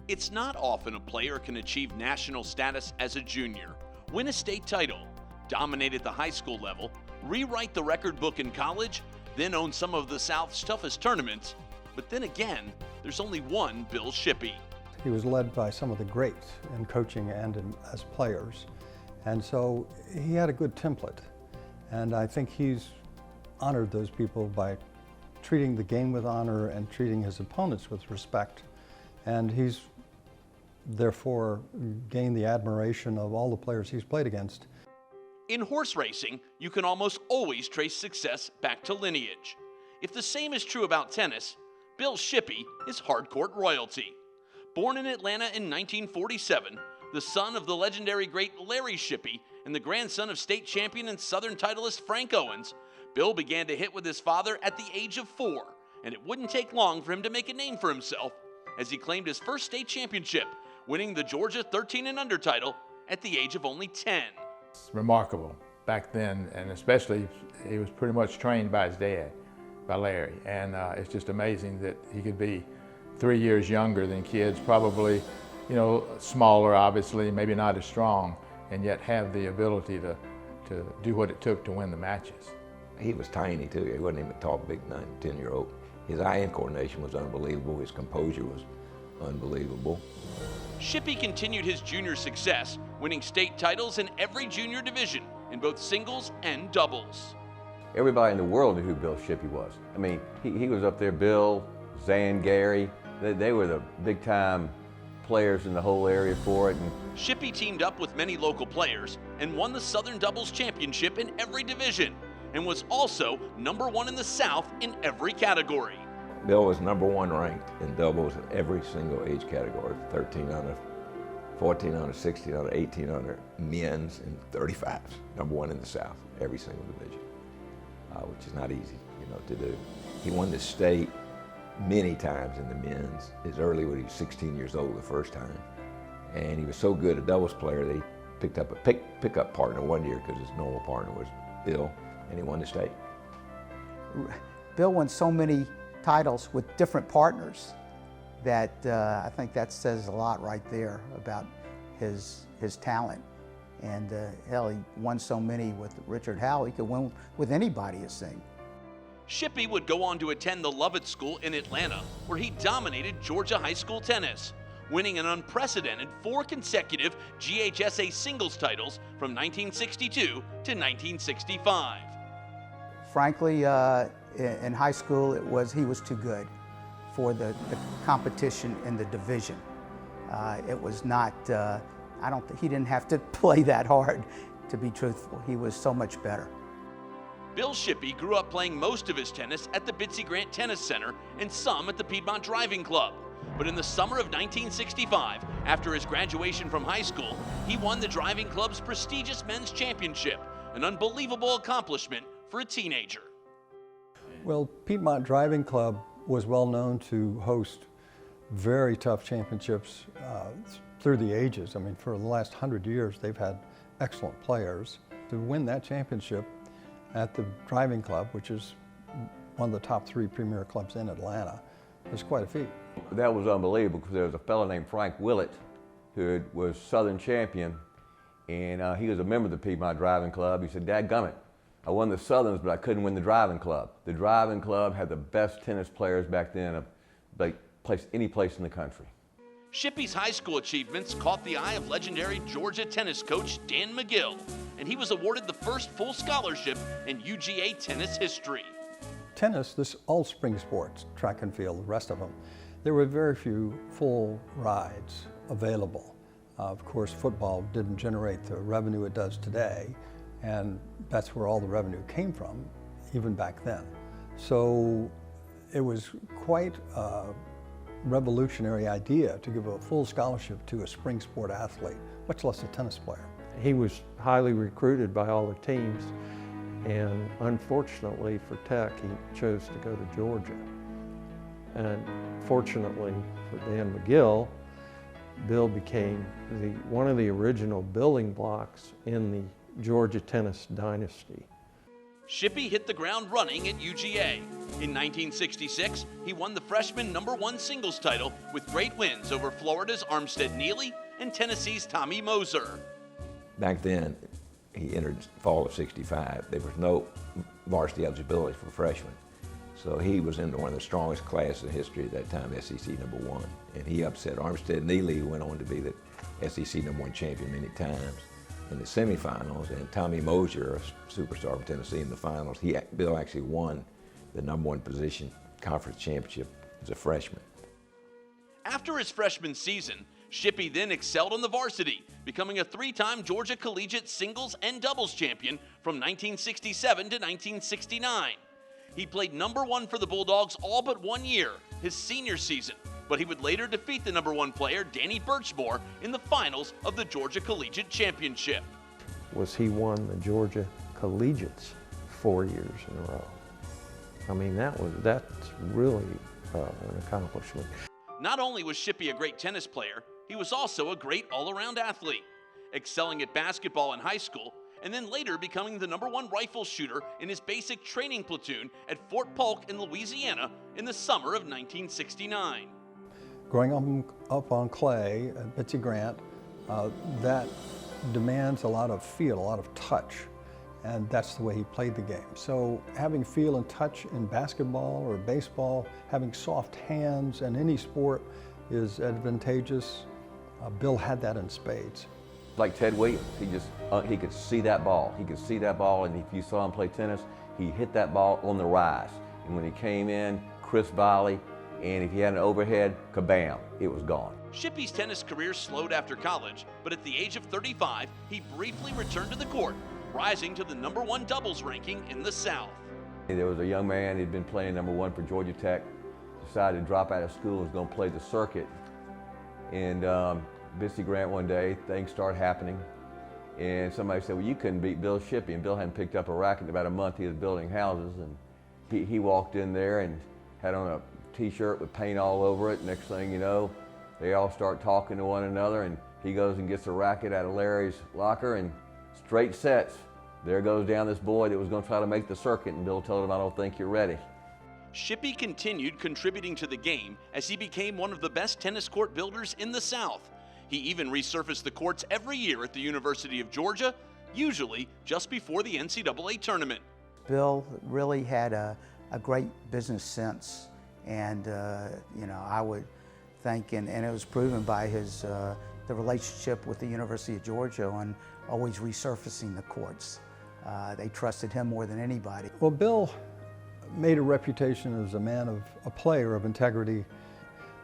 It's not often a player can achieve national status as a junior, win a state title, dominate at the high school level, rewrite the record book in college, then own some of the South's toughest tournaments. But then again, there's only one Bill Shippey. He was led by some of the greats in coaching and as players. And so he had a good template. And I think he's honored those people by treating the game with honor and treating his opponents with respect. And he's therefore gained the admiration of all the players he's played against. In horse racing, you can almost always trace success back to lineage. If the same is true about tennis, Bill Shippey is hardcourt royalty. Born in Atlanta in 1947, the son of the legendary great Larry Shippey and the grandson of state champion and Southern titleist Frank Owens, Bill began to hit with his father at the age of 4, and it wouldn't take long for him to make a name for himself as he claimed his first state championship, winning the Georgia 13 and under title at the age of only 10. It's remarkable back then, and especially he was pretty much trained by his dad, by Larry, and it's just amazing that he could be 3 years younger than kids, probably, you know, smaller obviously, maybe not as strong, and yet have the ability to do what it took to win the matches. He was tiny too. He wasn't even a tall, big 9, 10-year-old. His eye-hand coordination was unbelievable. His composure was unbelievable. Shippey continued his junior success, winning state titles in every junior division in both singles and doubles. Everybody in the world knew who Bill Shippey was. I mean, he was up there, Bill, Zan, Gary. They were the big-time players in the whole area for it. And Shippey teamed up with many local players and won the Southern Doubles Championship in every division, and was also #1 in the South in every category. Bill was #1 ranked in doubles in every single age category, 13 under, 14 under, 16 under, 18 under, men's, and 35s. #1 in the South, every single division, which is not easy, to do. He won the state many times in the men's, as early when he was 16 years old the first time. And he was so good a doubles player that he picked up a pickup partner one year because his normal partner was Bill, and he won the state. Bill won so many titles with different partners that I think that says a lot right there about his talent. And hell, he won so many with Richard Howell, he could win with anybody, it seemed. Shippey would go on to attend the Lovett School in Atlanta, where he dominated Georgia high school tennis, winning an unprecedented 4 consecutive GHSA singles titles from 1962 to 1965. Frankly, in high school, he was too good for the competition in the division. It was not, he didn't have to play that hard, to be truthful. He was so much better. Bill Shippey grew up playing most of his tennis at the Bitsy Grant Tennis Center and some at the Piedmont Driving Club. But in the summer of 1965, after his graduation from high school, he won the driving club's prestigious men's championship, an unbelievable accomplishment for a teenager. Well, Piedmont Driving Club was well known to host very tough championships through the ages. I mean, for the last 100 years, they've had excellent players. To win that championship at the driving club, which is one of the top 3 premier clubs in Atlanta, was quite a feet. that was unbelievable because there was a fellow named Frank Willett who was Southern champion, and he was a member of the Piedmont Driving Club. He said, "Dadgummit, I won the Southerns, but I couldn't win the driving club." The driving club had the best tennis players back then of any place in the country. Shippey's high school achievements caught the eye of legendary Georgia tennis coach Dan McGill, and he was awarded the first full scholarship in UGA tennis history. Tennis, this all spring sports, track and field, the rest of them, there were very few full rides available. Of course, football didn't generate the revenue it does today, and that's where all the revenue came from, even back then. So it was quite a revolutionary idea to give a full scholarship to a spring sport athlete, much less a tennis player. He was highly recruited by all the teams, and unfortunately for Tech, he chose to go to Georgia. And fortunately for Dan McGill, Bill became one of the original building blocks in the Georgia tennis dynasty. Shippey hit the ground running at UGA. In 1966, he won the freshman #1 singles title with great wins over Florida's Armstead Neely and Tennessee's Tommy Moser. Back then, he entered fall of '65. There was no varsity eligibility for freshmen. So he was in one of the strongest classes in history at that time, SEC #1. And he upset Armstead Neely, who went on to be the SEC #1 champion many times, in the semifinals. And Tommy Moser, a superstar from Tennessee, in the finals. Bill actually won the #1 position conference championship as a freshman. After his freshman season, Shippey then excelled on the varsity, becoming a 3-time Georgia Collegiate singles and doubles champion from 1967 to 1969. He played #1 for the Bulldogs all but 1 year, his senior season, but he would later defeat the #1 player, Danny Birchmore, in the finals of the Georgia Collegiate Championship. He won the Georgia Collegiates 4 years in a row. I mean, that's really an accomplishment. Not only was Shippey a great tennis player, he was also a great all-around athlete, excelling at basketball in high school, and then later becoming the #1 rifle shooter in his basic training platoon at Fort Polk in Louisiana in the summer of 1969. Growing up on clay at Bitsy Grant, that demands a lot of feel, a lot of touch, and that's the way he played the game. So having feel and touch in basketball or baseball, having soft hands in any sport is advantageous. Bill had that in spades. Like Ted Williams, he could see that ball. He could see that ball, and if you saw him play tennis, he hit that ball on the rise. And when he came in, crisp volley, and if he had an overhead, kabam, it was gone. Shippey's tennis career slowed after college, but at the age of 35, he briefly returned to the court, rising to the #1 doubles ranking in the South. There was a young man who'd been playing #1 for Georgia Tech, decided to drop out of school, was going to play the circuit. And Bitsy Grant one day, things started happening, and somebody said, well, you couldn't beat Bill Shippey, and Bill hadn't picked up a racket in about a month. He was building houses, and he walked in there and had on a t-shirt with paint all over it. Next thing you know, they all start talking to one another, and he goes and gets a racket out of Larry's locker, and straight sets. There goes down this boy that was going to try to make the circuit, and Bill told him, I don't think you're ready. Shippey continued contributing to the game as he became one of the best tennis court builders in the South. He even resurfaced the courts every year at the University of Georgia, usually just before the NCAA tournament. Bill really had a great business sense, and I would think, and it was proven by the relationship with the University of Georgia on always resurfacing the courts. They trusted him more than anybody. Well, Bill made a reputation as a player of integrity,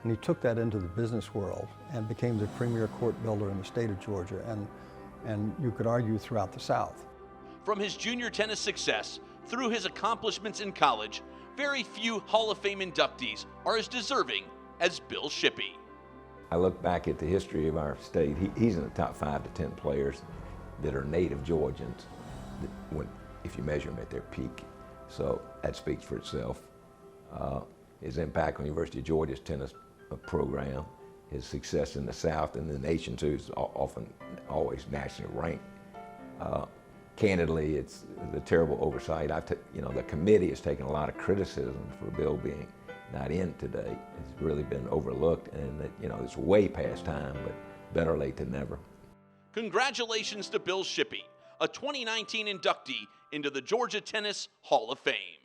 and he took that into the business world and became the premier court builder in the state of Georgia, and you could argue throughout the South. From his junior tennis success through his accomplishments in college, very few Hall of Fame inductees are as deserving as Bill Shippey. I look back at the history of our state. He's in the top 5 to 10 players that are native Georgians, if you measure them at their peak. So that speaks for itself. His impact on the University of Georgia's tennis program, his success in the South and the nation too, is always nationally ranked. Candidly, it's the terrible oversight. The committee has taken a lot of criticism for Bill being not in today. It's really been overlooked, and it's way past time, but better late than never. Congratulations to Bill Shippey, a 2019 inductee into the Georgia Tennis Hall of Fame.